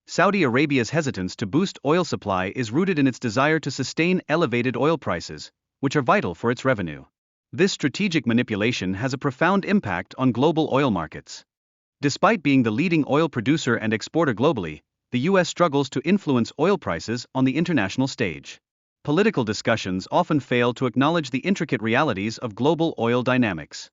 Saudi Arabia's hesitance to boost oil supply is rooted in its desire to sustain elevated oil prices, which are vital for its revenue. This strategic manipulation has a profound impact on global oil markets. Despite being the leading oil producer and exporter globally, the US struggles to influence oil prices on the international stage. Political discussions often fail to acknowledge the intricate realities of global oil dynamics.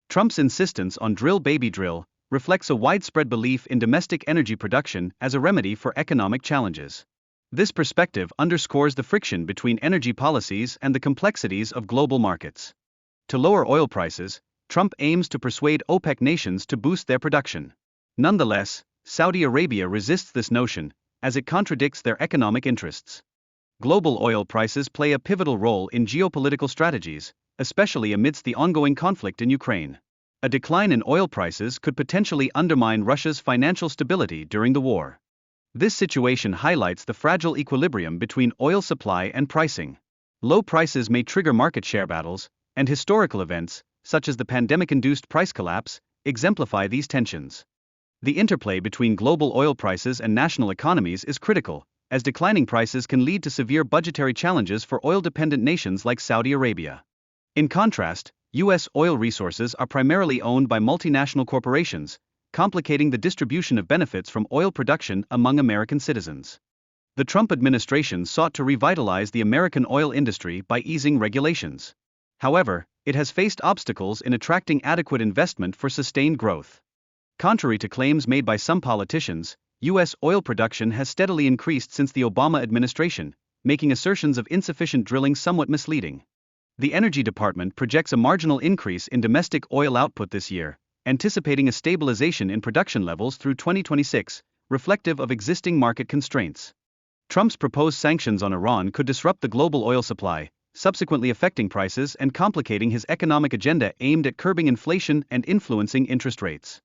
Trump's insistence on drill baby drill reflects a widespread belief in domestic energy production as a remedy for economic challenges. This perspective underscores the friction between energy policies and the complexities of global markets. To lower oil prices, Trump aims to persuade OPEC nations to boost their production. Nonetheless, Saudi Arabia resists this notion, as it contradicts their economic interests. Global oil prices play a pivotal role in geopolitical strategies, especially amidst the ongoing conflict in Ukraine. A decline in oil prices could potentially undermine Russia's financial stability during the war. This situation highlights the fragile equilibrium between oil supply and pricing. Low prices may trigger market share battles, and historical events, such as the pandemic-induced price collapse, exemplify these tensions. The interplay between global oil prices and national economies is critical, as declining prices can lead to severe budgetary challenges for oil-dependent nations like Saudi Arabia. In contrast, U.S. oil resources are primarily owned by multinational corporations, complicating the distribution of benefits from oil production among American citizens. The Trump administration sought to revitalize the American oil industry by easing regulations. However, it has faced obstacles in attracting adequate investment for sustained growth. Contrary to claims made by some politicians, U.S. oil production has steadily increased since the Obama administration, making assertions of insufficient drilling somewhat misleading. The Energy Department projects a marginal increase in domestic oil output this year, anticipating a stabilization in production levels through 2026, reflective of existing market constraints. Trump's proposed sanctions on Iran could disrupt the global oil supply, subsequently affecting prices and complicating his economic agenda aimed at curbing inflation and influencing interest rates.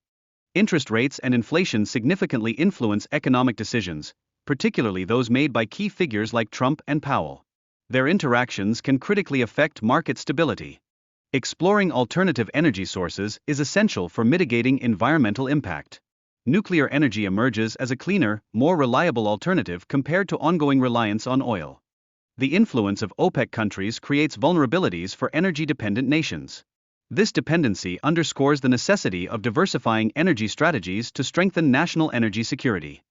Interest rates and inflation significantly influence economic decisions, particularly those made by key figures like Trump and Powell. Their interactions can critically affect market stability. Exploring alternative energy sources is essential for mitigating environmental impact. Nuclear energy emerges as a cleaner, more reliable alternative compared to ongoing reliance on oil. The influence of OPEC countries creates vulnerabilities for energy-dependent nations. This dependency underscores the necessity of diversifying energy strategies to strengthen national energy security.